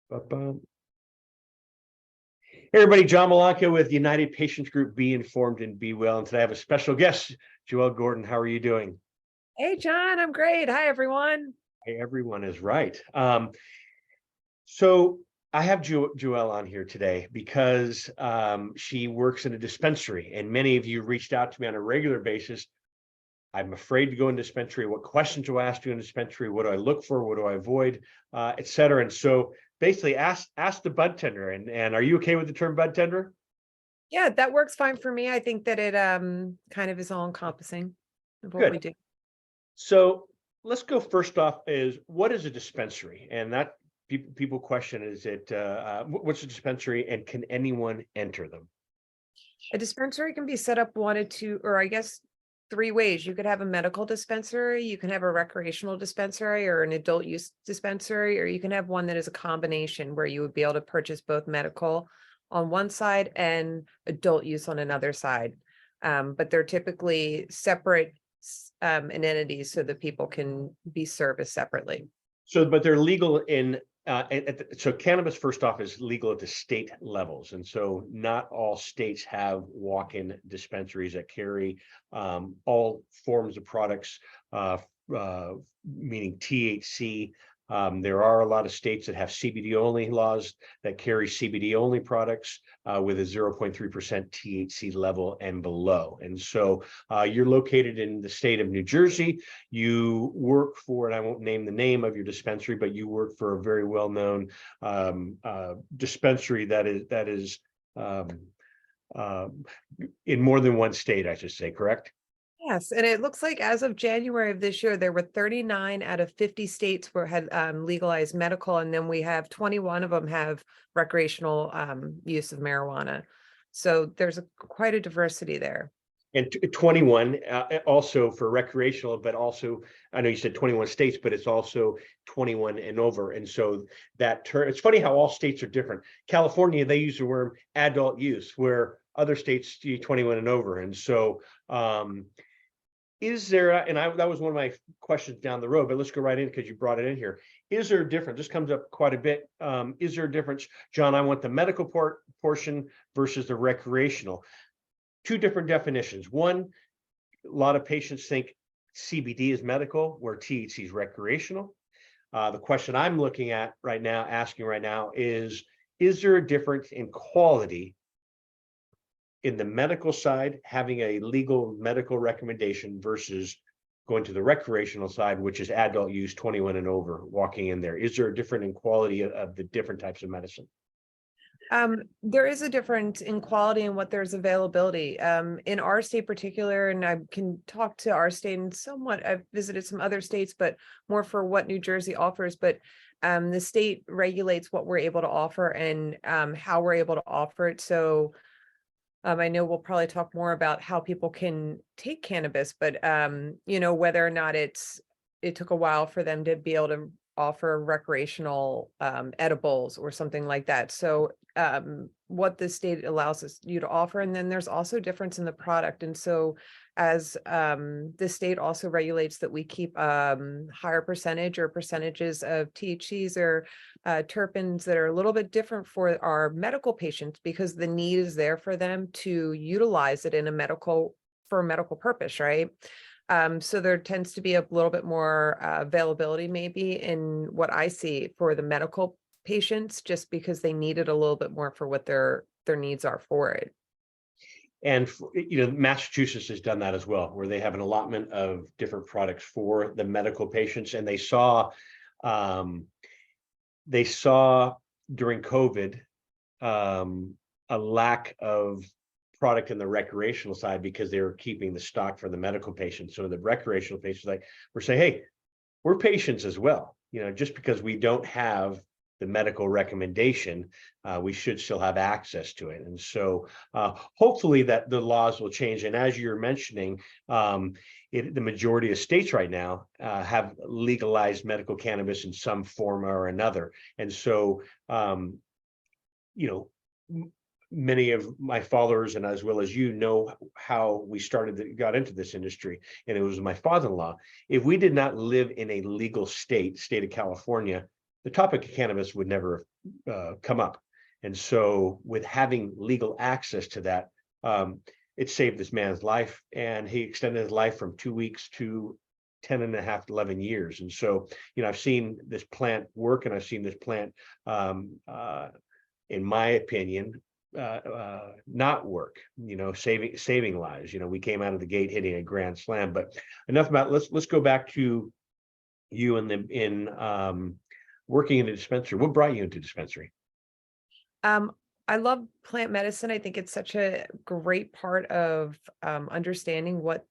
Ba-bum. Hey everybody, John Malanca with United Patients Group, Be Informed and Be Well. And today I have a special guest, Joelle Gordon. How are you doing? Hey, John, I'm great. Hi, everyone. Hey, everyone is right. So I have Joelle on here today because she works in a dispensary, and many of you reached out to me on a regular basis. I'm afraid to go in dispensary. What questions do I ask you in dispensary? What do I look for? What do I avoid? Et cetera. And so basically ask the bud tender. And are you okay with the term bud tender? Yeah, that works fine for me. I think that it kind of is all encompassing of what we Good. do. So let's go first off is what is a dispensary? And that people question is it what's a dispensary and can anyone enter them? A dispensary can be set up one of two, or I guess three ways. You could have a medical dispensary, you can have a recreational dispensary or an adult use dispensary, or you can have one that is a combination where you would be able to purchase both medical on one side and adult use on another side. But they're typically separate entities so that people can be serviced separately. So, but they're legal in so cannabis first off is legal at the state levels, and so not all states have walk-in dispensaries that carry all forms of products, meaning THC. There are a lot of states that have CBD only laws that carry CBD only products with a 0.3% THC level and below. And so you're located in the state of New Jersey. You work for, and I won't name the name of your dispensary, but you work for a very well-known dispensary that is in more than one state, I should say, correct? Yes, and it looks like as of January of this year, there were 39 out of 50 states where had legalized medical, and then we have 21 of them have recreational use of marijuana. So there's quite a diversity there. And 21 also for recreational, but also, I know you said 21 states, but it's also 21 and over. And so that term, it's funny how all states are different. California, they use the word adult use, where other states do 21 and over. And so is there, that was one of my questions down the road, but let's go right in because you brought it in here. Is there a difference? This comes up quite a bit. Is there a difference? John, I want the medical portion versus the recreational. Two different definitions. One, a lot of patients think CBD is medical, where THC is recreational. The question I'm looking at right now, asking right now is there a difference in quality in the medical side, having a legal medical recommendation versus going to the recreational side, which is adult use 21 and over, walking in there? Is there a difference in quality of the different types of medicine? There is a difference in quality and what there's availability. In our state particular, and I can talk to our state and somewhat, I've visited some other states, but more for what New Jersey offers. But the state regulates what we're able to offer and how we're able to offer it. So I know we'll probably talk more about how people can take cannabis, but whether or not it took a while for them to be able to offer recreational edibles or something like that. So what the state allows you to offer, and then there's also difference in the product. And so as the state also regulates that we keep higher percentage or percentages of THCs or terpenes that are a little bit different for our medical patients, because the need is there for them to utilize it in for a medical purpose, right? So there tends to be a little bit more availability maybe in what I see for the medical patients, just because they need it a little bit more for what their needs are for it. And Massachusetts has done that as well, where they have an allotment of different products for the medical patients, and they saw during COVID a lack of product in the recreational side because they were keeping the stock for the medical patients. So the recreational patients we're saying, hey, we're patients as well. Just because we don't have the medical recommendation, we should still have access to it. And so hopefully that the laws will change. And as you're mentioning, the majority of states right now have legalized medical cannabis in some form or another. And so, many of my followers, and as well as know how we got into this industry, and it was my father-in-law. If we did not live in a legal state of California, the topic of cannabis would never come up. And so with having legal access to that, it saved this man's life, and he extended his life from 2 weeks to 10 and a half, 11 years. And so, I've seen this plant work, and I've seen this plant, in my opinion, not work, saving lives. We came out of the gate hitting a grand slam. But enough about, let's go back to you in working in a dispensary. What brought you into dispensary? I love plant medicine. I think it's such a great part of understanding what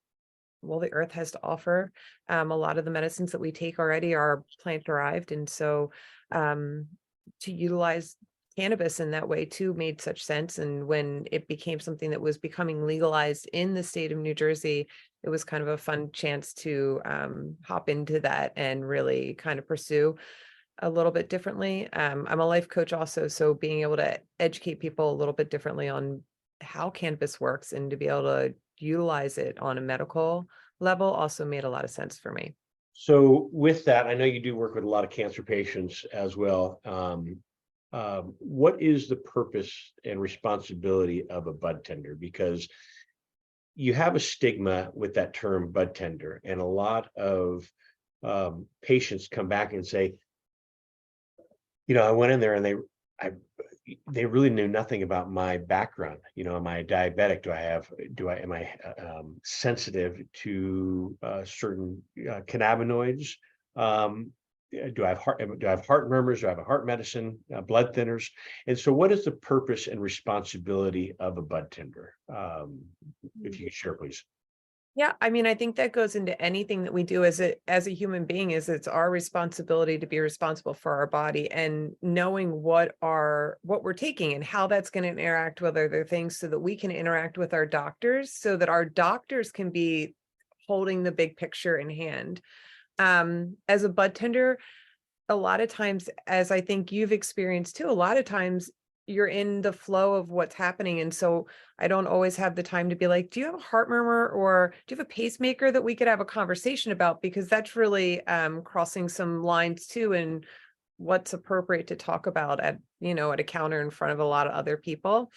the earth has to offer. A lot of the medicines that we take already are plant derived, and so to utilize cannabis in that way too made such sense. And when it became something that was becoming legalized in the state of New Jersey, it was kind of a fun chance to hop into that and really kind of pursue a little bit differently. I'm a life coach also, so being able to educate people a little bit differently on how cannabis works and to be able to utilize it on a medical level also made a lot of sense for me. So with that, I know you do work with a lot of cancer patients as well. What is the purpose and responsibility of a bud tender? Because you have a stigma with that term bud tender, and a lot of patients come back and say, I went in there and they really knew nothing about my background. Am I diabetic? Am I sensitive to certain cannabinoids? Do I have heart murmurs? Do I have a heart medicine, blood thinners? And so what is the purpose and responsibility of a bud tender? If you could share, please. Yeah, I mean, I think that goes into anything that we do as a human being. Is it's our responsibility to be responsible for our body, and knowing what we're taking and how that's going to interact with other things, so that we can interact with our doctors, so that our doctors can be holding the big picture in hand. As a bud tender, a lot of times, as I think you've experienced too, a lot of times you're in the flow of what's happening. And so I don't always have the time to be like, do you have a heart murmur, or do you have a pacemaker that we could have a conversation about? Because that's really crossing some lines too, and what's appropriate to talk about at a counter in front of a lot of other people.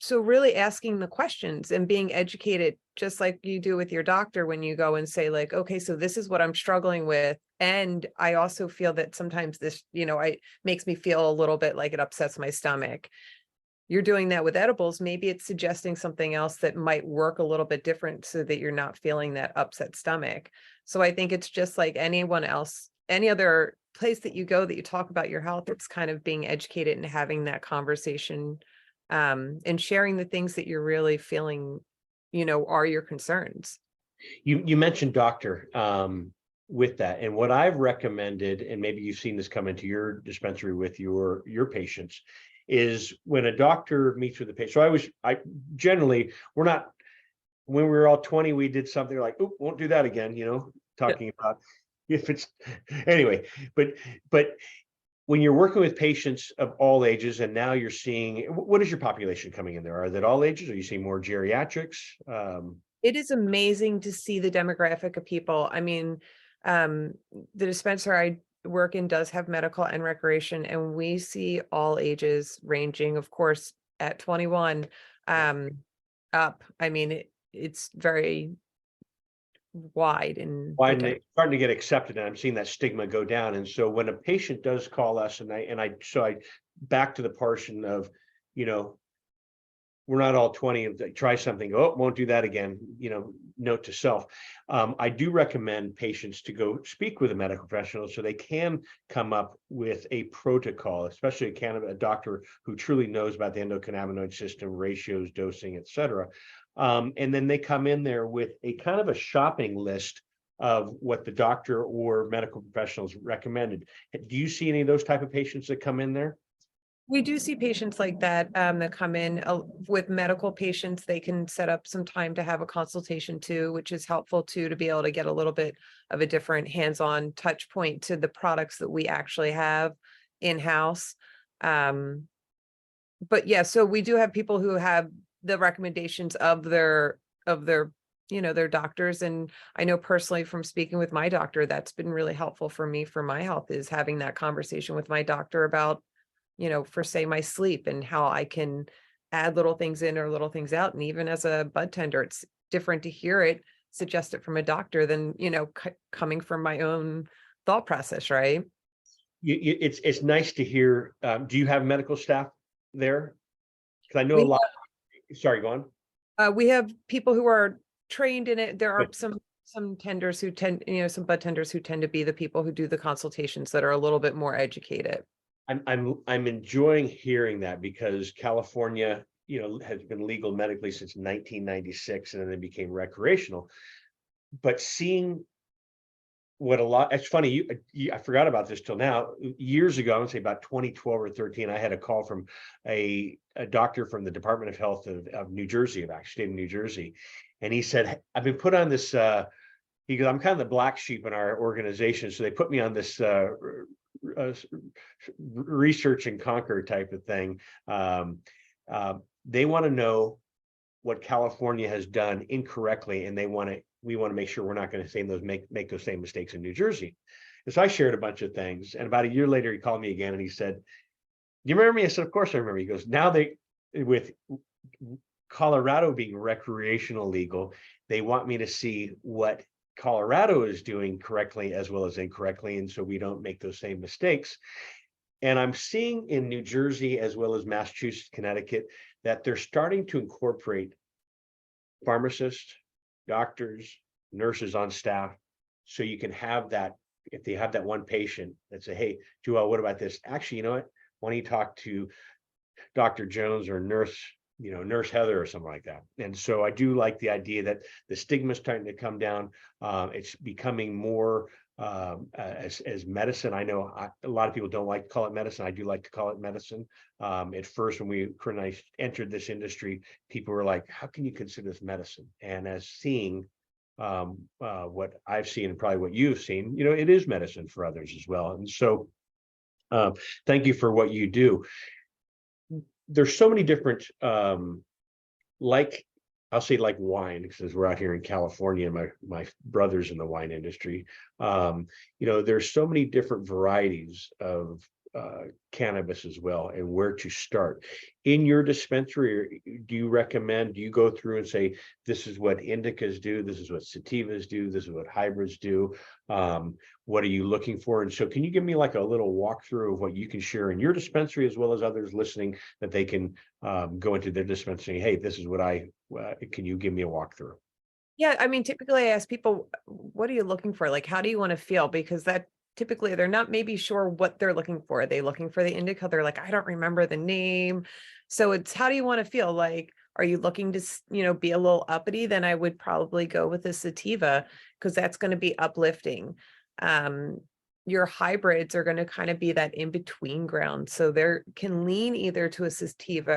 So really asking the questions and being educated, just like you do with your doctor when you go and say like, okay, so this is what I'm struggling with. And I also feel that sometimes this, makes me feel a little bit like it upsets my stomach. You're doing that with edibles. Maybe it's suggesting something else that might work a little bit different, so that you're not feeling that upset stomach. So I think it's just like anyone else, any other place that you go that you talk about your health, it's kind of being educated and having that conversation, and sharing the things that you're really feeling, are your concerns. You mentioned doctor with that, and what I've recommended, and maybe you've seen this come into your dispensary with your patients, is when a doctor meets with a patient. So I generally, we're not, when we were all 20, we did something like, oh, won't do that again, talking about if it's anyway, but when you're working with patients of all ages, and now you're seeing, what is your population coming in there? Are that all ages? Are you seeing more geriatrics? It is amazing to see the demographic of people. I mean, the dispensary I work in does have medical and recreation, and we see all ages ranging, of course, at 21 up. I mean, it's very wide and starting to get accepted, and I'm seeing that stigma go down. And so when a patient does call us, and I back to the portion of, we're not all 20 and try something, oh, won't do that again, note to self. I do recommend patients to go speak with a medical professional, so they can come up with a protocol, especially a doctor who truly knows about the endocannabinoid system, ratios, dosing, et cetera. And then they come in there with a kind of a shopping list of what the doctor or medical professionals recommended. Do you see any of those type of patients that come in there? We do see patients like that that come in with medical patients. They can set up some time to have a consultation too, which is helpful too, to be able to get a little bit of a different hands-on touch point to the products that we actually have in-house. But yeah, so we do have people who have the recommendations of their their doctors. And I know personally from speaking with my doctor, that's been really helpful for me for my health, is having that conversation with my doctor about, for say my sleep and how I can add little things in or little things out. And even as a bud tender, it's different to hear it suggested from a doctor than, coming from my own thought process, right? It's nice to hear. Do you have medical staff there? Because I know a We lot. Sorry, go on. we have people who are trained in it. There are Good. some tenders who tend, some bud tenders who tend to be the people who do the consultations that are a little bit more educated. I'm enjoying hearing that, because California, has been legal medically since 1996, and then it became recreational. But seeing what it's funny, I forgot about this till now. Years ago, I would say about 2012 or 13, I had a call from a doctor from the Department of Health of New Jersey, of actually state of New Jersey. And he said, I've been put on this, he goes, I'm kind of the black sheep in our organization. So they put me on this research and conquer type of thing. They want to know what California has done incorrectly, and we want to make sure we're not going to make those same mistakes in New Jersey. And so I shared a bunch of things, and about a year later, he called me again and he said, "Do you remember me?" I said, "Of course I remember." He goes, "Now with Colorado being recreational legal, they want me to see what Colorado is doing correctly as well as incorrectly, and so we don't make those same mistakes." And I'm seeing in New Jersey as well as Massachusetts, Connecticut, that they're starting to incorporate pharmacists, doctors, nurses on staff. So you can have that, if they have that one patient that say, "Hey, Joelle, what about this? Actually, you know what? Why don't you talk to Dr. Jones or Nurse Heather or something like that?" And so I do like the idea that the stigma is starting to come down. It's becoming more as medicine. I know a lot of people don't like to call it medicine. I do like to call it medicine. At first, when I entered this industry, people were like, "How can you consider this medicine?" And as seeing what I've seen and probably what you've seen, it is medicine for others as well. And so thank you for what you do. There's so many different like I'll say like wine, because we're out here in California and my brother's in the wine industry. There's so many different varieties of cannabis as well, and where to start. In your dispensary, do you go through and say, this is what indicas do, this is what sativas do, this is what hybrids do? What are you looking for? And so can you give me like a little walkthrough of what you can share in your dispensary, as well as others listening, that they can go into their dispensary? Hey, this is what can you give me a walkthrough? Yeah, I mean, typically I ask people, what are you looking for? Like, how do you want to feel? Because that typically they're not maybe sure what they're looking for. Are they looking for the indica? They're like, I don't remember the name. So it's, how do you want to feel? Like, are you looking to, be a little uppity? Then I would probably go with a sativa, because that's going to be uplifting. Your hybrids are going to kind of be that in between ground. So they can lean either to a sativa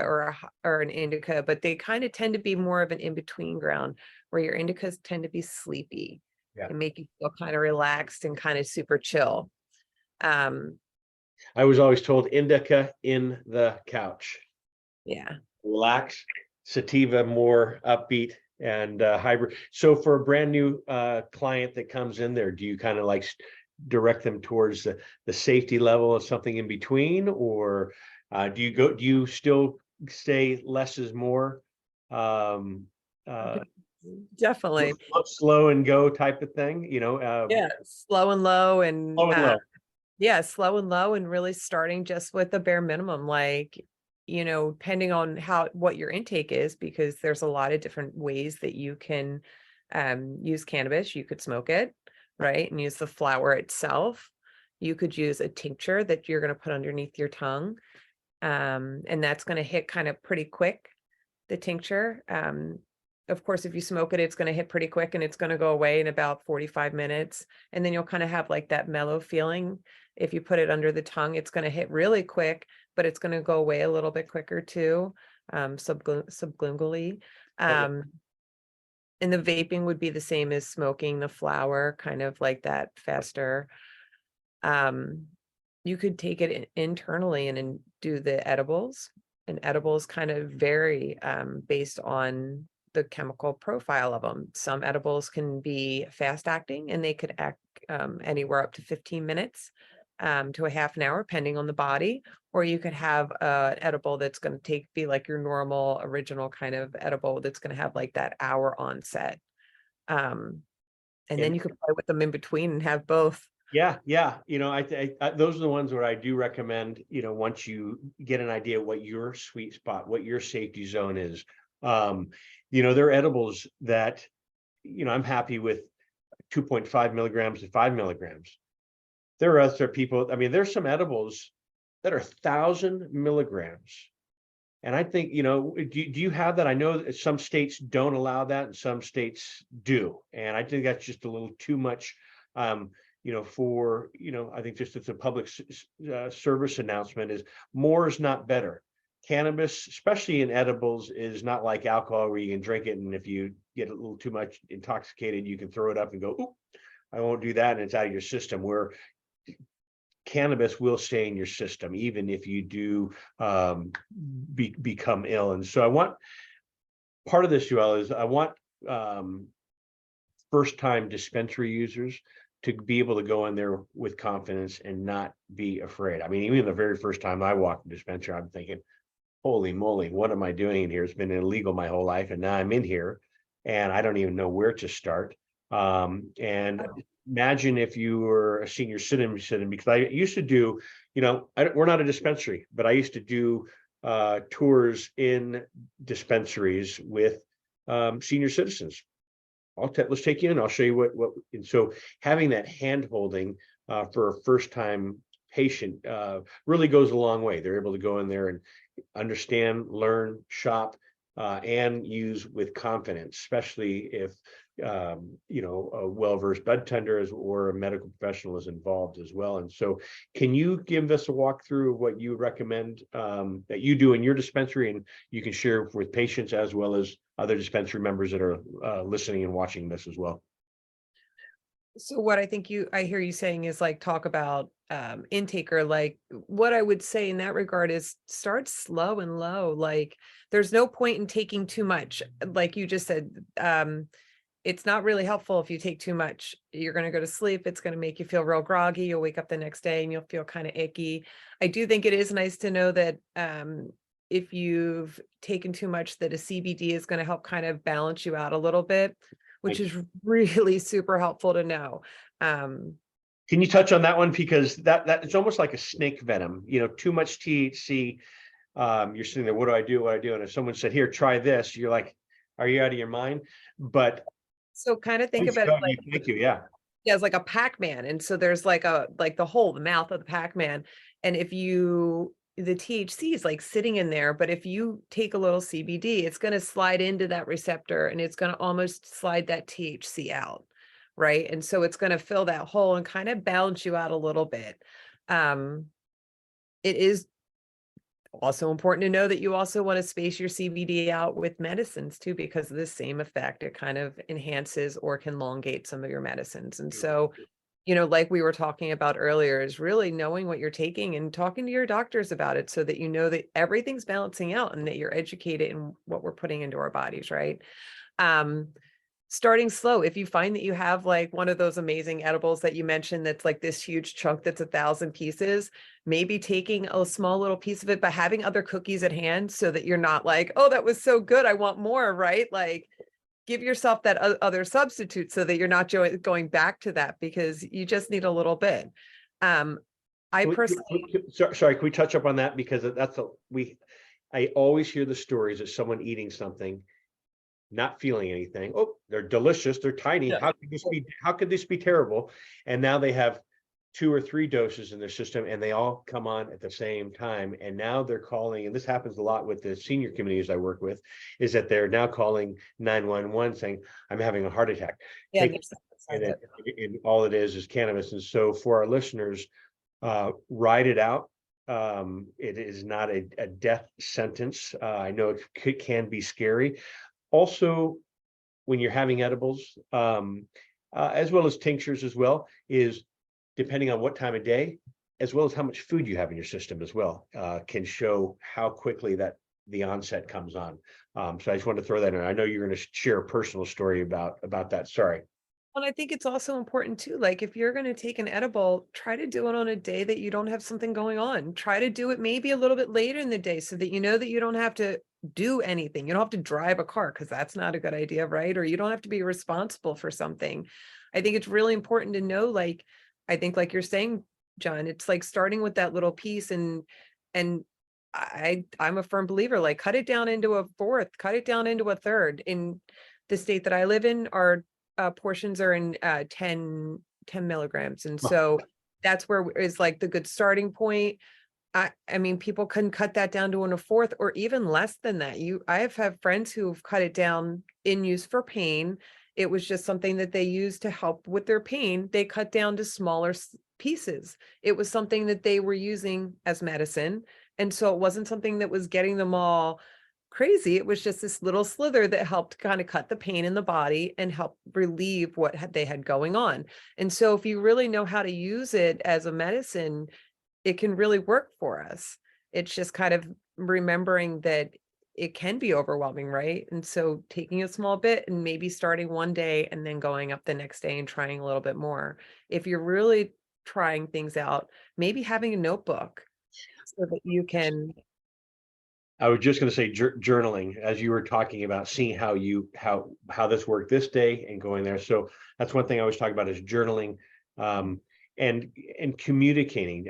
or an indica, but they kind of tend to be more of an in between ground, where your indicas tend to be sleepy. Yeah. And make you feel kind of relaxed and kind of super chill. I was always told indica in the couch, Yeah. relax, sativa more upbeat, and hybrid. So for a brand new client that comes in there, do you kind of like direct them towards the safety level of something in between, or do you still say less is more? Definitely. Slow and go type of thing, Yeah. Slow and low and slow and low. yeah, slow and low, and really starting just with the bare minimum, like, depending on what your intake is, because there's a lot of different ways that you can use cannabis. You could smoke it, right? And use the flower itself. You could use a tincture that you're going to put underneath your tongue. And that's going to hit kind of pretty quick, the tincture. Of course, if you smoke it, it's going to hit pretty quick, and it's going to go away in about 45 minutes. And then you'll kind of have like that mellow feeling. If you put it under the tongue, it's going to hit really quick, but it's going to go away a little bit quicker too, sublingually. And the vaping would be the same as smoking the flower, kind of like that faster. You could take it internally and then do the edibles, and edibles kind of vary based on the chemical profile of them. Some edibles can be fast acting and they could act anywhere up to 15 minutes to a half an hour, depending on the body. Or you could have an edible that's going to be like your normal original kind of edible that's going to have like that hour onset. And then you could play with them in between and have both. Yeah, yeah. Those are the ones where I do recommend, once you get an idea what your sweet spot, what your safety zone is. There are edibles that, I'm happy with 2.5 milligrams to 5 milligrams. There are other people, there's some edibles that are 1,000 milligrams. And I think, do you have that? I know that some states don't allow that and some states do. And I think that's just a little too much, I think just it's a public service announcement is more is not better. Cannabis, especially in edibles, is not like alcohol where you can drink it. And if you get a little too much intoxicated, you can throw it up and go, "Oop, I won't do that." And it's out of your system, where cannabis will stay in your system, even if you do become ill. And so I want part of this, Joelle, is I want first-time dispensary users to be able to go in there with confidence and not be afraid. Even the very first time I walked in dispensary, I'm thinking, holy moly, what am I doing in here? It's been illegal my whole life. And now I'm in here and I don't even know where to start. And imagine if you were a senior citizen, because I used to do, we're not a dispensary, but I used to do tours in dispensaries with senior citizens. Let's take you in. I'll show you what. And so having that hand holding for a first time patient really goes a long way. They're able to go in there and understand, learn, shop, and use with confidence, especially if a well-versed bud tender or a medical professional is involved as well. And so can you give us a walkthrough of what you recommend that you do in your dispensary, and you can share with patients as well as other dispensary members that are listening and watching this as well? So what I hear you saying is like, talk about intake, or like what I would say in that regard is start slow and low. Like there's no point in taking too much. Like you just said, it's not really helpful if you take too much. You're going to go to sleep. It's going to make you feel real groggy. You'll wake up the next day and you'll feel kind of icky. I do think it is nice to know that if you've taken too much, that a CBD is going to help kind of balance you out a little bit, which is really super helpful to know. Can you touch on that one? Because that it's almost like a snake venom, too much THC. You're sitting there, what do I do? What do I do? And if someone said, here, try this, you're like, are you out of your mind? But so kind of think about it like, thank you. Yeah. Yeah, it's like a Pac-Man. And so there's like the mouth of the Pac-Man. And the THC is like sitting in there, but if you take a little CBD, it's going to slide into that receptor and it's going to almost slide that THC out. Right. And so it's going to fill that hole and kind of balance you out a little bit. It is also important to know that you also want to space your CBD out with medicines too, because of the same effect. It kind of enhances or can elongate some of your medicines. And so, like we were talking about earlier, is really knowing what you're taking and talking to your doctors about it so that you know that everything's balancing out and that you're educated in what we're putting into our bodies, right? Starting slow. If you find that you have like one of those amazing edibles that you mentioned, that's like this huge chunk that's 1,000 pieces, maybe taking a small little piece of it, but having other cookies at hand so that you're not like, oh, that was so good, I want more, right? Like give yourself that other substitute so that you're not going back to that, because you just need a little bit. Sorry, can we touch up on that? Because I always hear the stories of someone eating something, not feeling anything. Oh, they're delicious. They're tiny. Yeah. How could this be terrible? And now they have 2 or 3 doses in their system and they all come on at the same time. And now they're calling, and this happens a lot with the senior communities I work with, is that they're now calling 911 saying, I'm having a heart attack. Yeah. And all it is cannabis. And so for our listeners, ride it out. It is not a death sentence. I know it can be scary. Also, when you're having edibles, as well as tinctures as well, is depending on what time of day, as well as how much food you have in your system as well, can show how quickly that the onset comes on. So I just wanted to throw that in. I know you're going to share a personal story about that. Sorry. Well, I think it's also important too, like if you're going to take an edible, try to do it on a day that you don't have something going on. Try to do it maybe a little bit later in the day so that you know that you don't have to do anything. You don't have to drive a car because that's not a good idea, right? Or you don't have to be responsible for something. I think it's really important to know, like, I think like you're saying, John, it's like starting with that little piece and I'm a firm believer, like cut it down into a fourth, cut it down into a third. In the state that I live in, our portions are in 10 milligrams. And so that's where is like the good starting point. I mean, people can cut that down to a fourth or even less than that. I have had friends who've cut it down in use for pain. It was just something that they used to help with their pain. They cut down to smaller pieces. It was something that they were using as medicine. And so it wasn't something that was getting them all crazy. It was just this little slither that helped kind of cut the pain in the body and help relieve what they had going on. And so if you really know how to use it as a medicine, it can really work for us. It's just kind of remembering that it can be overwhelming, right? And so taking a small bit and maybe starting one day and then going up the next day and trying a little bit more. If you're really trying things out, maybe having a notebook so that you can. I was just going to say journaling, as you were talking about seeing how this worked this day and going there. So that's one thing I was talking about is journaling, and communicating,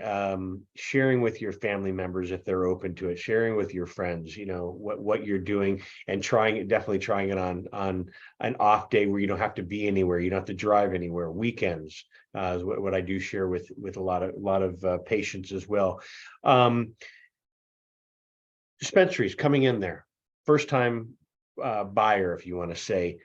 sharing with your family members if they're open to it, sharing with your friends, what you're doing, and definitely trying it on an off day where you don't have to be anywhere, you don't have to drive anywhere. Weekends is what I do share with a lot of patients as well. Dispensaries coming in there, first time buyer, if you want to say,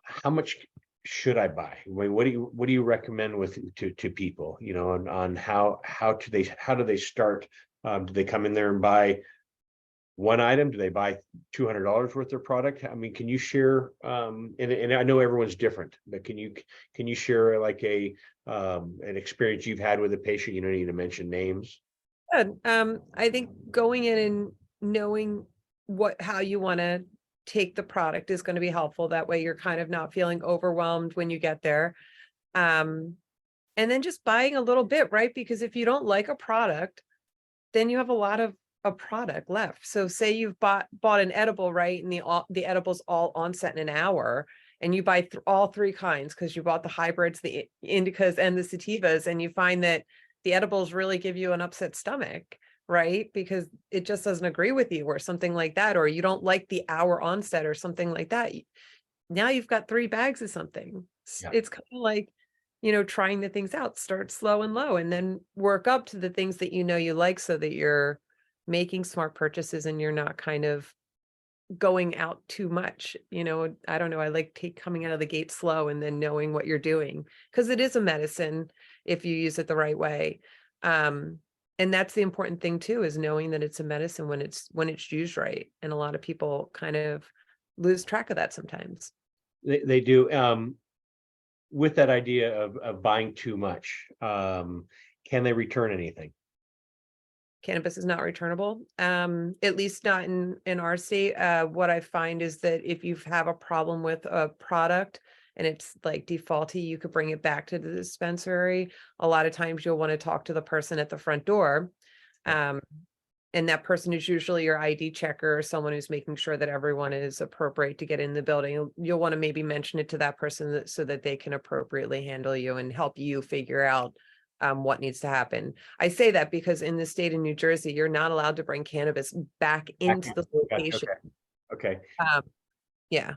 how much should I buy? I mean, what do you recommend to people, on how do they start? Do they come in there and buy one item? Do they buy $200 worth of product? I mean, can you share, and I know everyone's different, but can you share like an experience you've had with a patient? You don't need to mention names. Good. I think going in and knowing how you want to take the product is going to be helpful. That way you're kind of not feeling overwhelmed when you get there. And then just buying a little bit, right? Because if you don't like a product, then you have a lot of a product left. So say you've bought an edible, right? And the edible's all onset in an hour, and you buy all three kinds because you bought the hybrids, the indicas, and the sativas, and you find that the edibles really give you an upset stomach, right? Because it just doesn't agree with you or something like that, or you don't like the hour onset or something like that. Now you've got 3 bags of something. Yeah. It's kind of like, trying the things out, start slow and low, and then work up to the things that you like so that you're making smart purchases and you're not kind of going out too much. I don't know. I like coming out of the gate slow and then knowing what you're doing, because it is a medicine if you use it the right way. And that's the important thing too, is knowing that it's a medicine when it's used right. And a lot of people kind of lose track of that sometimes. They do. With that idea of buying too much, can they return anything? Cannabis is not returnable, at least not in our state. What I find is that if you have a problem with a product and it's like defaulty, you could bring it back to the dispensary. A lot of times you'll want to talk to the person at the front door. And that person is usually your ID checker or someone who's making sure that everyone is appropriate to get in the building. You'll want to maybe mention it to that person so that they can appropriately handle you and help you figure out what needs to happen. I say that because in the state of New Jersey, you're not allowed to bring cannabis back into the location. Okay. Yeah.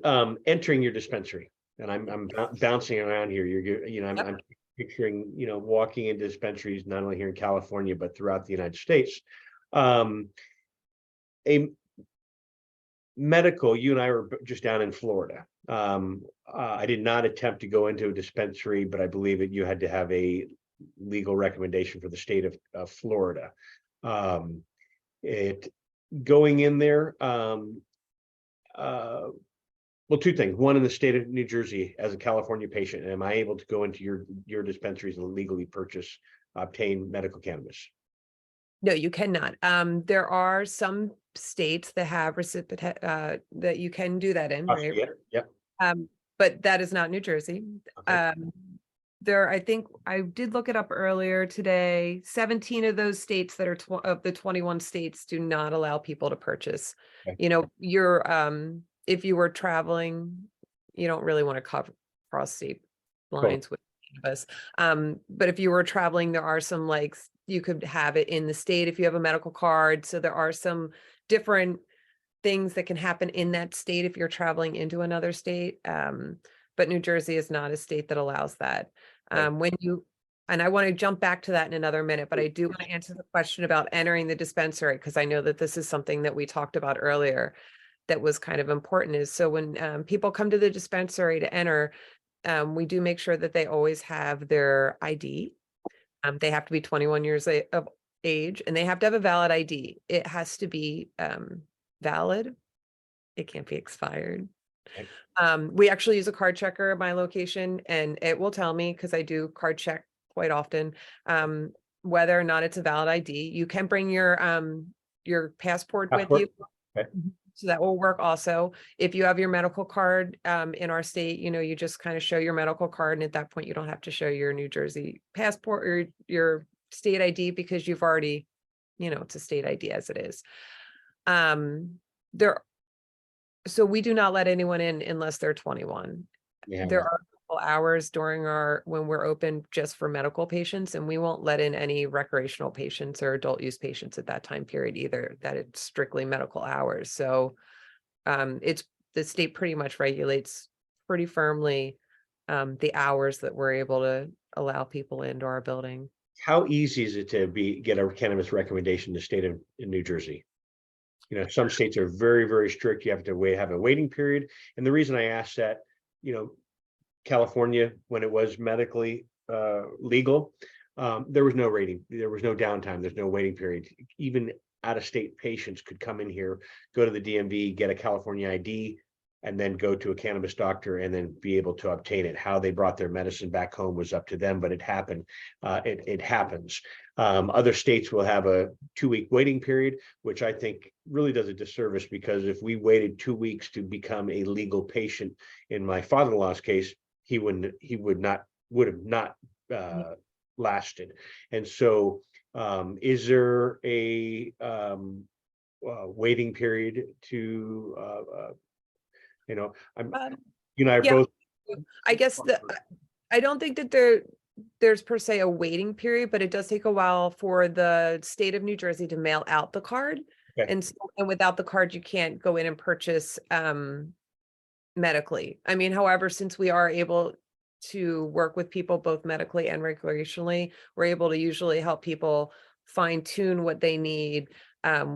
Entering your dispensary, and I'm bouncing around here. I'm picturing, walking into dispensaries, not only here in California, but throughout the United States. A medical, you and I were just down in Florida. I did not attempt to go into a dispensary, but I believe that you had to have a legal recommendation for the state of Florida. Going in there, well, 2 things. One, in the state of New Jersey, as a California patient, am I able to go into your dispensaries and legally obtain medical cannabis? No, you cannot. There are some states that have that you can do that in, right? Austria, yep, But that is not New Jersey. okay, I think I did look it up earlier today. 17 of those states that are of the 21 states do not allow people to purchase. okay, You know, if you were traveling, you don't really want to cover cross state cool, lines with cannabis. But if you were traveling, there are some you could have it in the state if you have a medical card. So there are some different things that can happen in that state if you're traveling into another state. But New Jersey is not a state that allows that. okay. And I want to jump back to that in another minute, but I do want to answer the question about entering the dispensary, because I know that this is something that we talked about earlier that was kind of important. Is so when people come to the dispensary to enter, we do make sure that they always have their ID. They have to be 21 years of age, and they have to have a valid ID. It has to be valid. It can't be expired. Okay. We actually use a card checker at my location, and it will tell me, because I do card check quite often, whether or not it's a valid ID. You can bring your passport with Passport? you. Okay. So that will work also. If you have your medical card in our state, you just kind of show your medical card, and at that point you don't have to show your New Jersey passport or your state ID, because you've already, it's a state ID as it is. So we do not let anyone in unless they're 21. Yeah, There are a couple hours during when we're open just for medical patients, and we won't let in any recreational patients or adult use patients at that time period either. That it's strictly medical hours. So it's the state pretty much regulates pretty firmly the hours that we're able to allow people into our building. how easy is it to get a cannabis recommendation in the state of in New Jersey? Some states are very, very strict. You have to have a waiting period. And the reason I asked that, California, when it was medically legal, there was no rating, there was no downtime, there's no waiting period. Even out-of-state patients could come in here, go to the DMV, get a California ID, and then go to a cannabis doctor and then be able to obtain it. How they brought their medicine back home was up to them, but it happened. It happens. Other states will have a 2-week waiting period, which I think really does a disservice, because if we waited 2 weeks to become a legal patient, in my father-in-law's case, he would have not lasted. And so is there a waiting period to I'm you and I are Yeah. both. I guess I don't think that there's per se a waiting period, but it does take a while for the state of New Jersey to mail out the card. Okay. And without the card, you can't go in and purchase medically. I mean, however, since we are able to work with people both medically and recreationally, we're able to usually help people fine tune what they need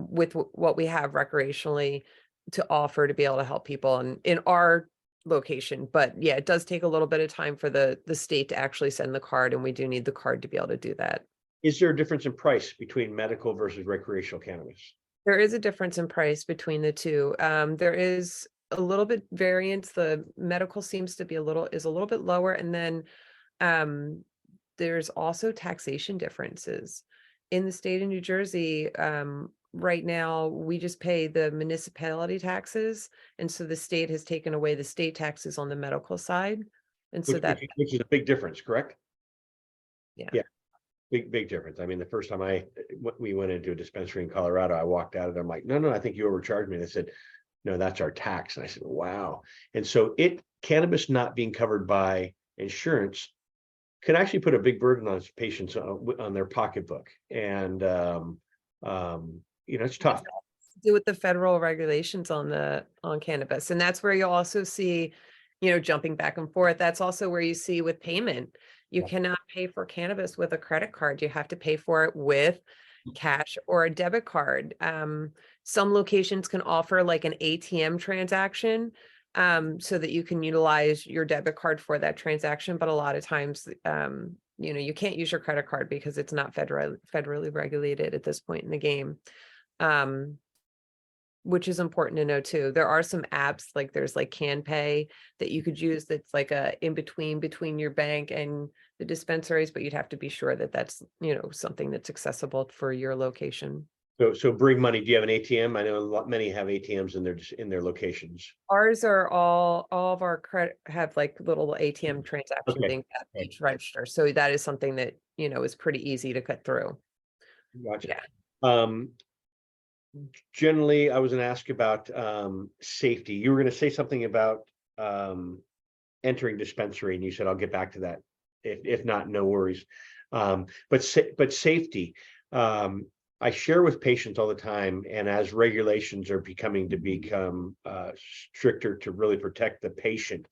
with what we have recreationally to offer to be able to help people in our location. But yeah, it does take a little bit of time for the state to actually send the card, and we do need the card to be able to do that. Is there a difference in price between medical versus recreational cannabis? There is a difference in price between the two. There is a little bit variance. The medical seems to be a little bit lower, and then there's also taxation differences in the state of New Jersey. Right now, we just pay the municipality taxes, and so the state has taken away the state taxes on the medical side, and so Which is a big difference, correct? Yeah. Big difference. I mean, the first time we went into a dispensary in Colorado, I walked out of there, I'm like, no, I think you overcharged me. They said, no, that's our tax. And I said, wow. And so cannabis not being covered by insurance can actually put a big burden on patients on their pocketbook. And it's tough. Do with the federal regulations on cannabis, and that's where you'll also see, jumping back and forth. That's also where you see with payment. You cannot pay for cannabis with a credit card. You have to pay for it with cash or a debit card. Some locations can offer like an ATM transaction, so that you can utilize your debit card for that transaction. But a lot of times, you can't use your credit card because it's not federally regulated at this point in the game. Which is important to know too. There are some apps, like there's like CanPay that you could use, that's like a in between your bank and the dispensaries, but you'd have to be sure that that's, something that's accessible for your location. So bring money. Do you have an ATM? I know many have ATMs in their locations. Ours are all of our credit have like little ATM transaction Okay. things at Okay. each register. So that is something that, is pretty easy to cut through. Gotcha. Yeah. Generally, I was going to ask about safety. You were going to say something about entering dispensary, and you said I'll get back to that. If not, no worries. But safety. I share with patients all the time, and as regulations are become stricter to really protect the patient,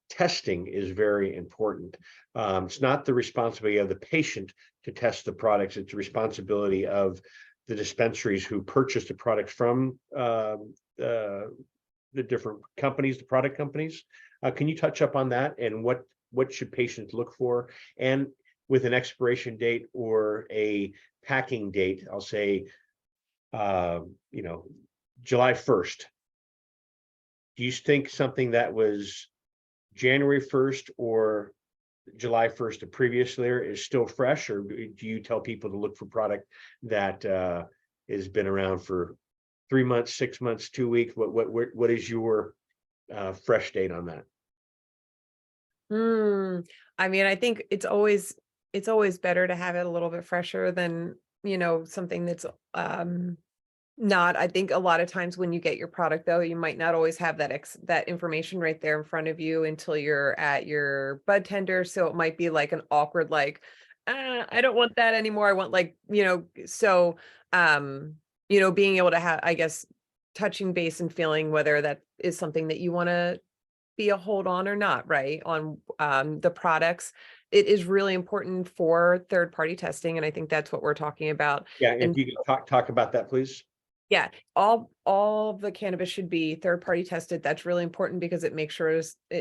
testing is very important. It's not the responsibility of the patient to test the products; it's the responsibility of the dispensaries who purchase the product from the different companies, the product companies. Can you touch up on that, and what should patients look for, and with an expiration date or a packing date? I'll say, July 1st. Do you think something that was January 1st or July 1st of previous year is still fresh, or do you tell people to look for product that has been around for 3 months, 6 months, 2 weeks? What is your fresh date on that? I mean, I think it's always better to have it a little bit fresher than, something that's not. I think a lot of times when you get your product, though, you might not always have that information right there in front of you until you're at your bud tender. So it might be like an awkward, like, I don't want that anymore. I want being able to have, I guess, touching base and feeling whether that is something that you want to be a hold on or not, right? On the products. It is really important for third party testing. And I think that's what we're talking about. Yeah, if And you could talk about that, please. yeah, all of the cannabis should be third party tested. That's really important because it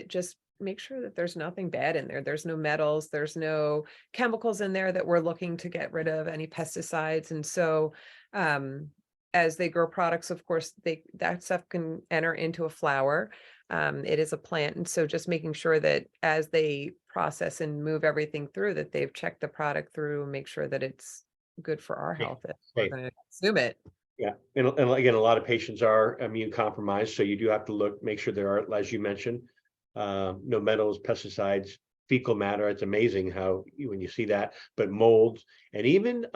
just makes sure that there's nothing bad in there. There's no metals, there's no chemicals in there that we're looking to get rid of, any pesticides. And so as they grow products, of course, that stuff can enter into a flower. It is a plant. And so just making sure that as they process and move everything through, that they've checked the product through and make sure that it's good for our health if we're going to consume it. Yeah, and again, a lot of patients are immune compromised, so you do have to make sure there are, as you mentioned, no metals, pesticides, fecal matter. It's amazing how when you see that, but molds and even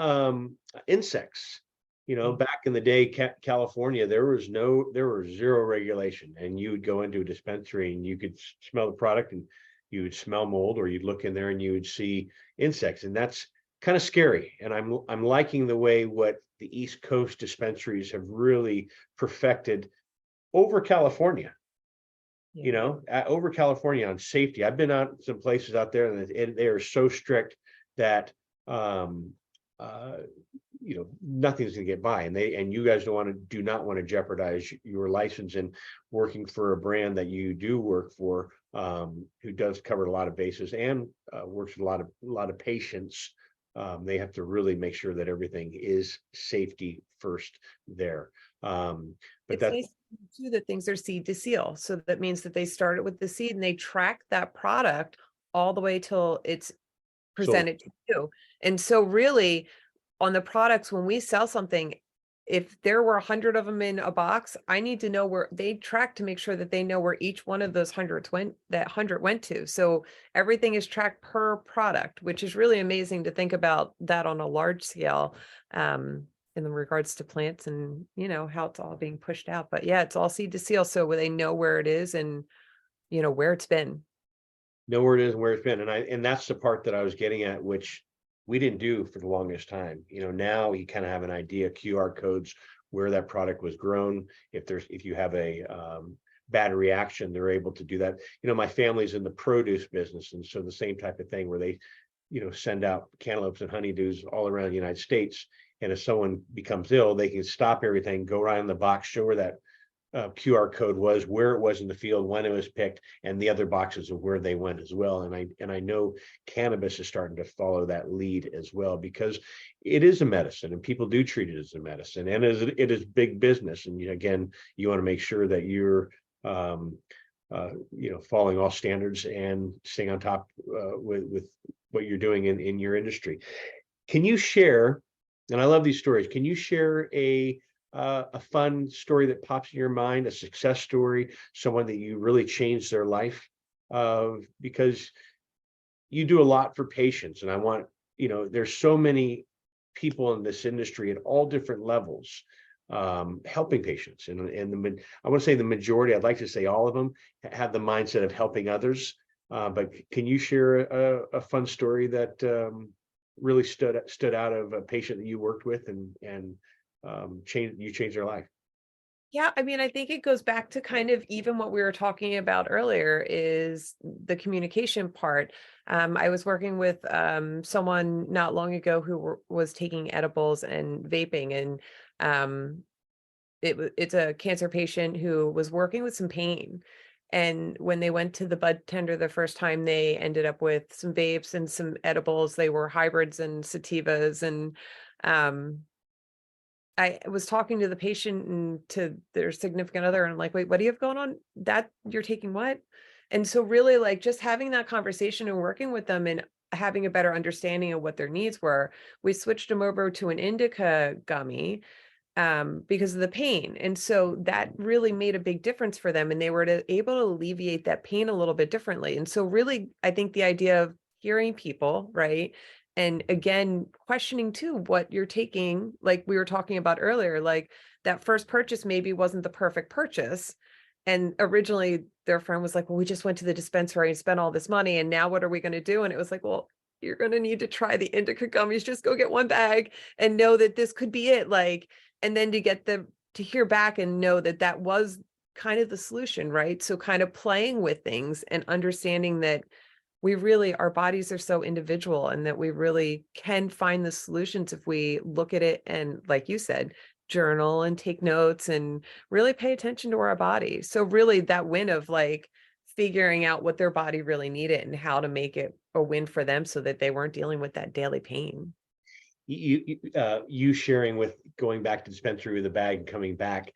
insects. Back in the day, California, there was zero regulation, and you would go into a dispensary and you could smell the product and you would smell mold, or you'd look in there and you would see insects, and that's kind of scary. And I'm liking the way what the East Coast dispensaries have really perfected over California. Over California on safety. I've been out some places out there, and they are so strict that nothing's going to get by, and you guys do not want to jeopardize your license in working for a brand that you do work for, who does cover a lot of bases and works with a lot of patients. They have to really make sure that everything is safety first there. But it's that's nice too that things are seed to seal. So that means that they started with the seed and they track that product all the way till it's presented to you. And so really on the products, when we sell something, if there were 100 of them in a box, I need to know where they track to make sure that they know where each one of those 100 went to. So everything is tracked per product, which is really amazing to think about that on a large scale, in regards to plants and, how it's all being pushed out. But yeah, it's all seed to seal. So they know where it is and, where it's been. Know where it is and where it's been. And that's the part that I was getting at, which we didn't do for the longest time. Now you kind of have an idea, QR codes, where that product was grown. If you have a bad reaction, they're able to do that. My family's in the produce business, and so the same type of thing where they, send out cantaloupes and honeydews all around the United States. And if someone becomes ill, they can stop everything, go right in the box, show where that QR code was, where it was in the field, when it was picked, and the other boxes of where they went as well. And I know cannabis is starting to follow that lead as well, because it is a medicine and people do treat it as a medicine, and it is big business. And again, you want to make sure that you're following all standards and staying on top with what you're doing in your industry. Can you share, and I love these stories, can you share a fun story that pops in your mind, a success story, someone that you really changed their life? Because you do a lot for patients, and I want, there's so many people in this industry at all different levels helping patients, and I want to say the majority, I'd like to say all of them, have the mindset of helping others. But can you share a fun story that really stood out of a patient that you worked with and changed their life? Yeah, I mean, I think it goes back to kind of even what we were talking about earlier is the communication part. I was working with someone not long ago who was taking edibles and vaping, and it's a cancer patient who was working with some pain. And when they went to the bud tender the first time, they ended up with some vapes and some edibles. They were hybrids and sativas, and I was talking to the patient and to their significant other, and I'm like, wait, what do you have going on? That you're taking what? And so really like just having that conversation and working with them and having a better understanding of what their needs were, we switched them over to an indica gummy because of the pain. And so that really made a big difference for them. And they were able to alleviate that pain a little bit differently. And so really, I think the idea of hearing people, right? And again, questioning too what you're taking, like we were talking about earlier, like that first purchase maybe wasn't the perfect purchase. And originally their friend was like, well, we just went to the dispensary and spent all this money. And now what are we going to do? And it was like, well, you're going to need to try the indica gummies. Just go get one bag and know that this could be it. Like, and then to get them to hear back and know that that was kind of the solution, right? So kind of playing with things and understanding that we really, our bodies are so individual and that we really can find the solutions if we look at it and, like you said, journal and take notes and really pay attention to our body. So really that win of like figuring out what their body really needed and how to make it a win for them so that they weren't dealing with that daily pain. You sharing with going back to dispensary with a bag and coming back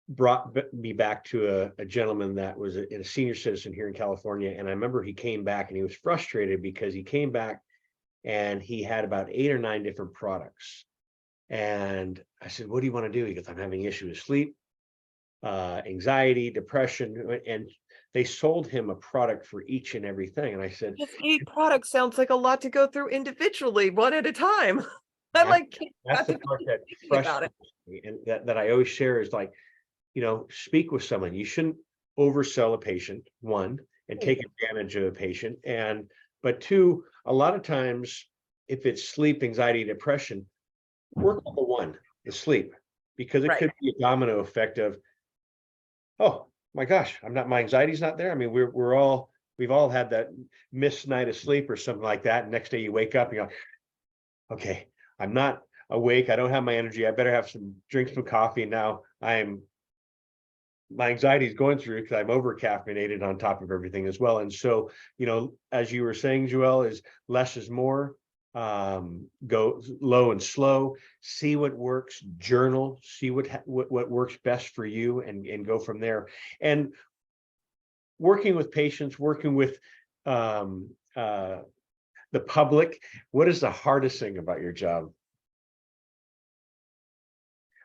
brought me back to a gentleman that was a senior citizen here in California. And I remember he came back and he was frustrated because he came back and he had about 8 or 9 different products. And I said, what do you want to do? He goes, I'm having issues with sleep, anxiety, depression. And they sold him a product for each and everything. And I said, just 8 products sounds like a lot to go through individually, one at a time. I like that's the part that frustrates me, and that I always share is like, speak with someone. You shouldn't oversell a patient, one, and take advantage of a patient. But two, a lot of times, if it's sleep, anxiety, depression, work on the one, the sleep, because it could be a domino effect of, oh my gosh, my anxiety's not there. I mean, we've all had that missed night of sleep or something like that. And next day you wake up and you're like, okay, I'm not awake. I don't have my energy. I better drink some coffee. And now my anxiety is going through because I'm over caffeinated on top of everything as well. And so, as you were saying, Joelle, is less is more. Go low and slow, see what works, journal, see what works best for you and go from there. And working with patients, working with the public, what is the hardest thing about your job?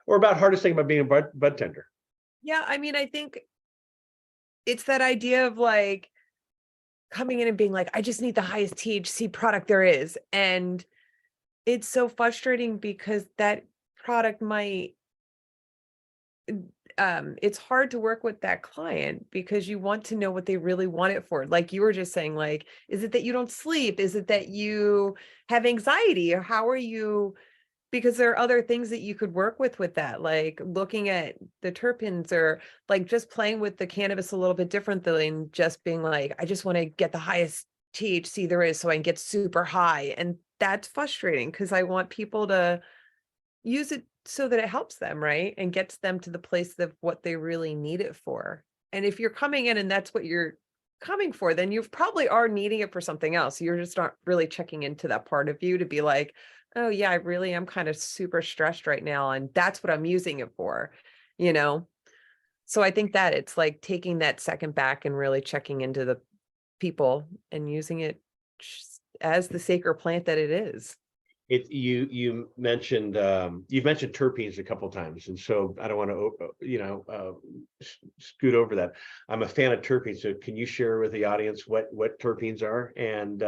Or about hardest thing about being a bud tender? Yeah, I mean, I think it's that idea of like coming in and being like, I just need the highest THC product there is. And it's so frustrating because that product might, it's hard to work with that client because you want to know what they really want it for. Like you were just saying, like, is it that you don't sleep? Is it that you have anxiety? Or how are you? Because there are other things that you could work with that, like looking at the terpenes or like just playing with the cannabis a little bit different than just being like, I just want to get the highest THC there is so I can get super high. And that's frustrating because I want people to use it so that it helps them, right? And gets them to the place of what they really need it for. And if you're coming in and that's what you're coming for, then you probably are needing it for something else. You're just not really checking into that part of you to be like, oh yeah, I really am kind of super stressed right now. And that's what I'm using it for, you know? So I think that it's like taking that second back and really checking into the people and using it as the sacred plant that it is. You mentioned you've mentioned terpenes a couple times, and so I don't want to scoot over that. I'm a fan of terpenes, so can you share with the audience what terpenes are and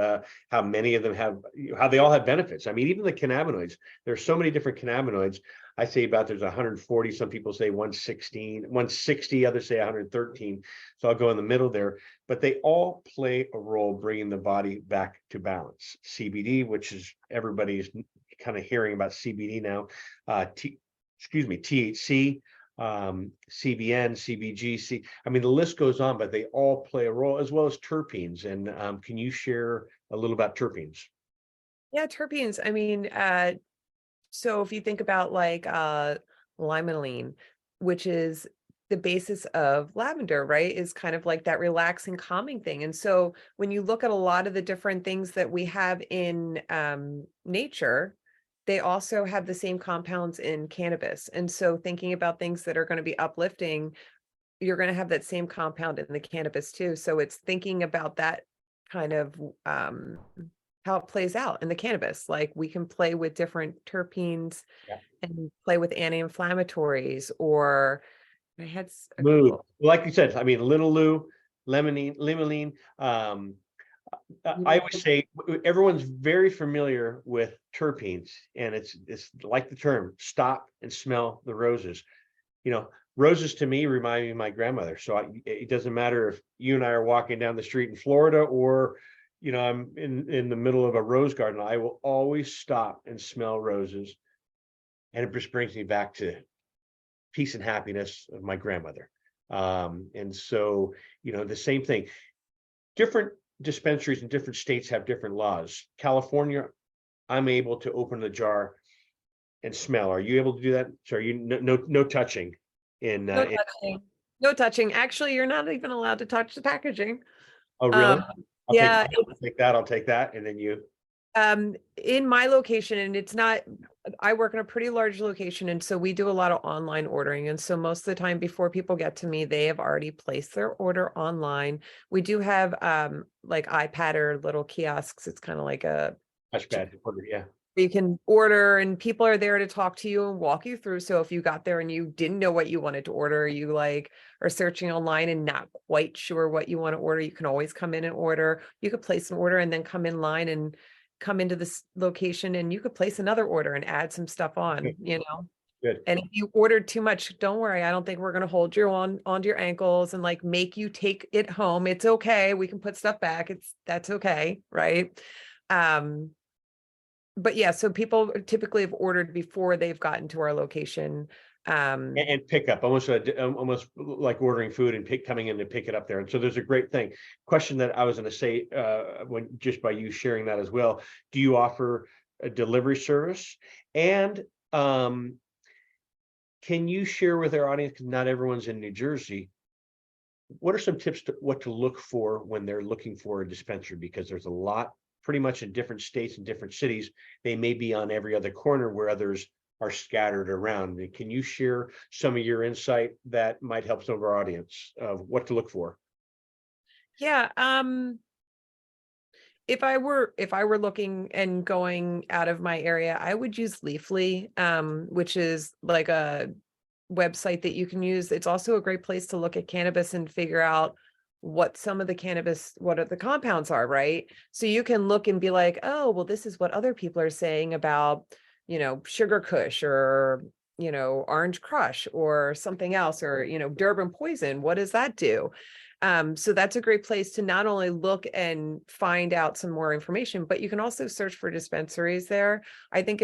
how many of them how they all have benefits? I mean, even the cannabinoids. There's so many different cannabinoids. I say there's 140. Some people say 116, 160. Others say 113. So I'll go in the middle there. But they all play a role bringing the body back to balance. CBD, which is everybody's kind of hearing about CBD now. THC, CBN, CBG. I mean, the list goes on, but they all play a role, as well as terpenes. And can you share a little about terpenes? Yeah, terpenes. I mean, so if you think about like limonene, which is the basis of lavender, right, is kind of like that relaxing, calming thing. And so when you look at a lot of the different things that we have in nature, they also have the same compounds in cannabis. And so thinking about things that are going to be uplifting, you're going to have that same compound in the cannabis too. So it's thinking about that kind of how it plays out in the cannabis. Like we can play with different terpenes and play with anti-inflammatories, or I had a Mood, couple. like you said, I mean, linalool, limonene. I always say everyone's very familiar with terpenes, and it's like the term "stop and smell the roses." You know, roses to me remind me of my grandmother. So it doesn't matter if you and I are walking down the street in Florida, or I'm in the middle of a rose garden. I will always stop and smell roses, and it just brings me back to peace and happiness of my grandmother. And so, the same thing. Different dispensaries in different states have different laws. California, I'm able to open the jar and smell. Are you able to do that? So are you no touching in? No touching. No touching. Actually, you're not even allowed to touch the packaging. Oh, really? I'll take Yeah, I'll take that, and then you. In my location, and it's not, I work in a pretty large location, and so we do a lot of online ordering. And so most of the time before people get to me, they have already placed their order online. We do have like iPad or little kiosks. It's kind of like a Touchpad, yeah. you can order, and people are there to talk to you and walk you through. So if you got there and you didn't know what you wanted to order, you like are searching online and not quite sure what you want to order, you can always come in and order. You could place an order and then come in line and come into this location, and you could place another order and add some stuff on, Good. And if you ordered too much, don't worry. I don't think we're going to hold you onto your ankles and like make you take it home. It's okay. We can put stuff back. That's okay. Right. But yeah, so people typically have ordered before they've gotten to our location. And pick up, almost like ordering food and coming in to pick it up there. And so there's a great thing. Question that I was going to say, when just by you sharing that as well, do you offer a delivery service? And can you share with our audience, because not everyone's in New Jersey, what are some tips to what to look for when they're looking for a dispensary? Because there's a lot, pretty much in different states and different cities. They may be on every other corner where others are scattered around. Can you share some of your insight that might help some of our audience of what to look for? Yeah. If I were looking and going out of my area, I would use Leafly, which is like a website that you can use. It's also a great place to look at cannabis and figure out what some of the cannabis, what are the compounds are, right? So you can look and be like, oh, well, this is what other people are saying about, sugar kush, or, orange crush, or something else, or, Durban poison. What does that do? So that's a great place to not only look and find out some more information, but you can also search for dispensaries there. I think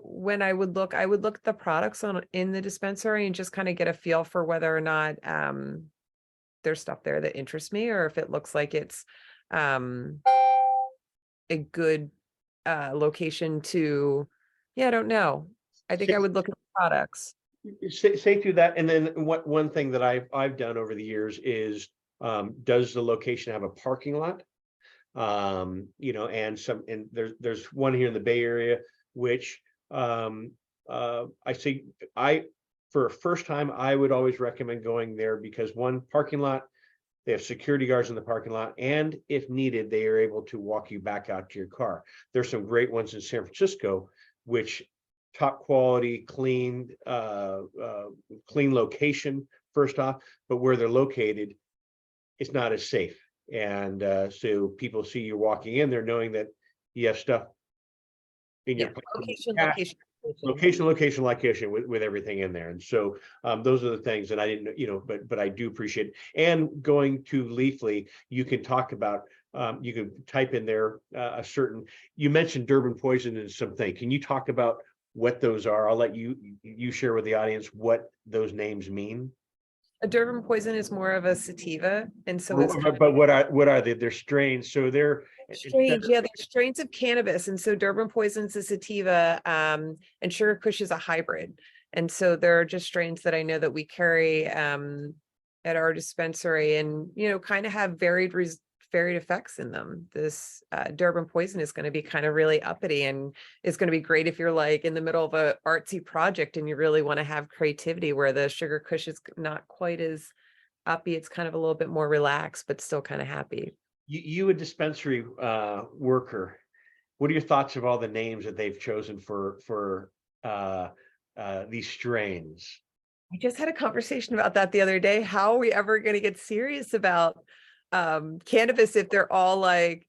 when I would look at the products in the dispensary and just kind of get a feel for whether or not there's stuff there that interests me, or if it looks like it's a good location to, I don't know. I think I would look at the products. Say through that, and then one thing that I've done over the years is, does the location have a parking lot? And there's one here in the Bay Area, which I see for a first time, I would always recommend going there because one, parking lot, they have security guards in the parking lot, and if needed, they are able to walk you back out to your car. There's some great ones in San Francisco, which top quality, clean location, first off, but where they're located, it's not as safe. And so people see you walking in there knowing that you have stuff in your location with everything in there. And so those are the things that I didn't, but I do appreciate it. And going to Leafly, you can talk about, you can type in there you mentioned Durban poison and something. Can you talk about what those are? I'll let you share with the audience what those names mean. A Durban poison is more of a sativa, and so it's but what are they? They're strains, so they're strange. Yeah, they're strains of cannabis, and so Durban poison's a sativa, and Sugar Kush is a hybrid, and so there are just strains that I know that we carry at our dispensary, and kind of have varied effects in them. This Durban poison is going to be kind of really uppity, and it's going to be great if you're like in the middle of a artsy project and you really want to have creativity, where the Sugar Kush is not quite as uppy. It's kind of a little bit more relaxed, but still kind of happy. You a dispensary worker, what are your thoughts of all the names that they've chosen for these strains? I just had a conversation about that the other day. How are we ever going to get serious about cannabis if they're all like,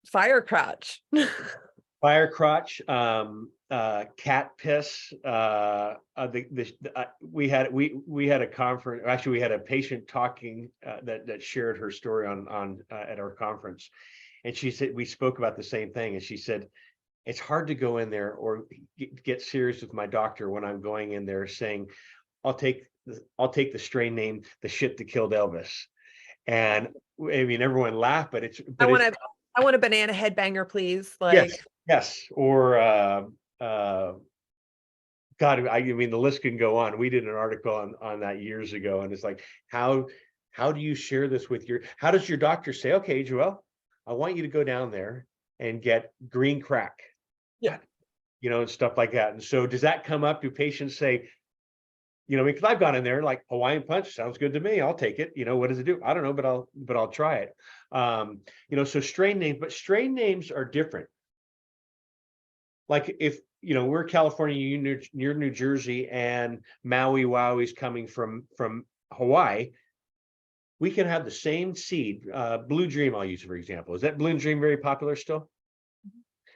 fire crotch? Fire crotch, cat piss. We had a conference. Actually, we had a patient talking that shared her story on at our conference, and she said we spoke about the same thing. And she said it's hard to go in there or get serious with my doctor when I'm going in there saying, I'll take the strain name, the shit that killed Elvis. And I mean, everyone laughed, but I want a banana headbanger, please. Like, yes. Or, God, I mean, the list can go on. We did an article on that years ago. And it's like, how do you share this with how does your doctor say, okay, Joelle, I want you to go down there and get green crack. Yeah. And stuff like that. And so does that come up? Do patients say, because I've gone in there like Hawaiian punch sounds good to me. I'll take it. What does it do? I don't know, but I'll try it. So strain names are different. Like if, we're California, you're New Jersey, and Maui Wowie's coming from Hawaii, we can have the same seed. Blue Dream, I'll use for example. Is that Blue Dream very popular still?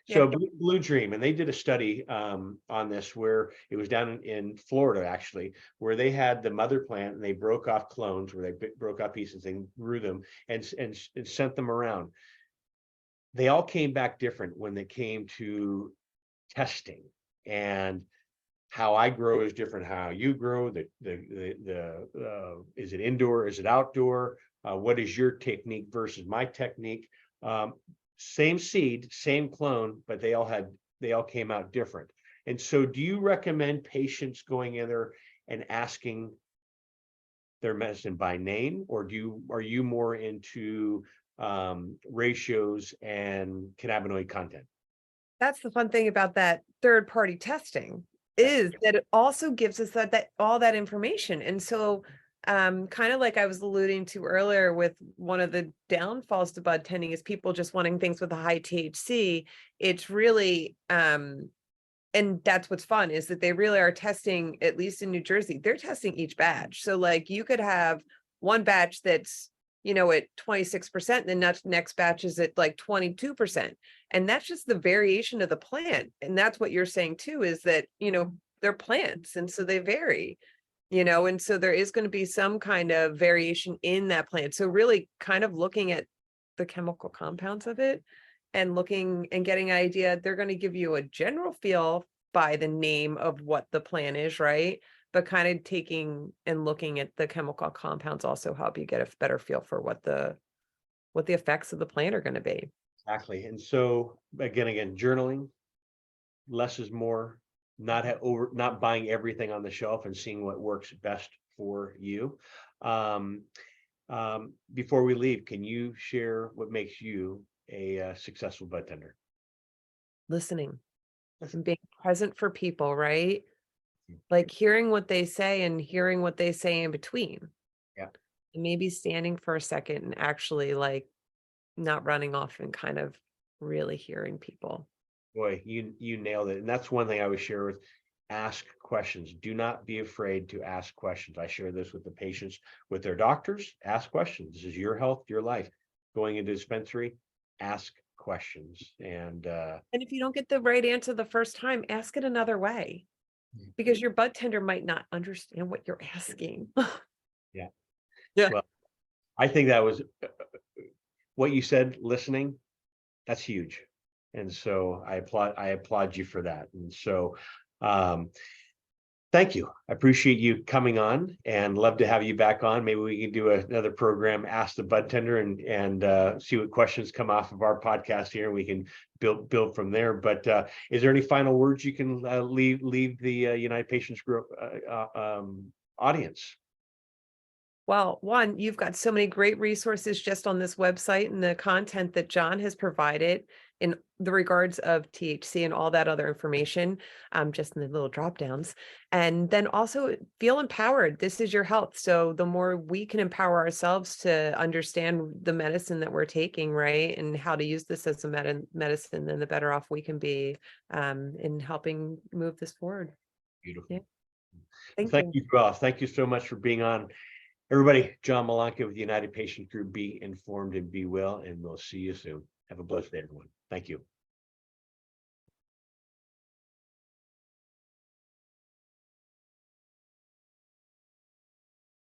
So yeah. Blue Dream, and they did a study on this where it was down in Florida, actually, where they had the mother plant and they broke off clones, where they broke off pieces and grew them and sent them around. They all came back different when they came to testing, and how I grow is different. How you grow, is it indoor? Is it outdoor? What is your technique versus my technique? Same seed, same clone, but they all came out different. And so do you recommend patients going in there and asking their medicine by name, or are you more into ratios and cannabinoid content? That's the fun thing about that third-party testing, is that it also gives us that all that information. And so kind of like I was alluding to earlier, with one of the downfalls to bud tending is people just wanting things with a high THC. It's really and that's what's fun, is that they really are testing, at least in New Jersey, they're testing each batch. So like you could have one batch that's at 26%, and the next batch is at like 22%, and that's just the variation of the plant. And that's what you're saying too, is that they're plants, and so they vary. And so there is going to be some kind of variation in that plant. So really kind of looking at the chemical compounds of it and looking and getting an idea. They're going to give you a general feel by the name of what the plant is, right? But kind of taking and looking at the chemical compounds also help you get a better feel for what the effects of the plant are going to be. Exactly. And so again, journaling, less is more. Not buying everything on the shelf and seeing what works best for you. Before we leave, can you share what makes you a successful bud tender? Listening and being present for people, right? like hearing what they say and hearing what they say in between. Yeah. And maybe standing for a second and actually like not running off and kind of really hearing people. Boy, you nailed it. And that's one thing I would share with ask questions. Do not be afraid to ask questions. I share this with the patients, with their doctors. Ask questions. This is your health, your life. Going into dispensary, ask questions. And And if you don't get the right answer the first time, ask it another way because your bud tender might not understand what you're asking. yeah. Yeah. Well, I think that was what you said, listening, that's huge. And so I applaud you for that. And so thank you. I appreciate you coming on and love to have you back on. Maybe we can do another program, Ask the Bud Tender, and see what questions come off of our podcast here. We can build from there. But is there any final words you can leave the United Patients Group audience? Well, one, you've got so many great resources just on this website and the content that John has provided in the regards of THC and all that other information, just in the little drop downs. And then also feel empowered. This is your health. So the more we can empower ourselves to understand the medicine that we're taking, right, and how to use this as a medicine, then the better off we can be in helping move this forward. Beautiful. Yeah. Thank you. you, Ross. Thank you so much for being on. Everybody, John Malanka with the United Patient Group. Be informed and be well, and we'll see you soon. Have a blessed day, everyone. Thank you.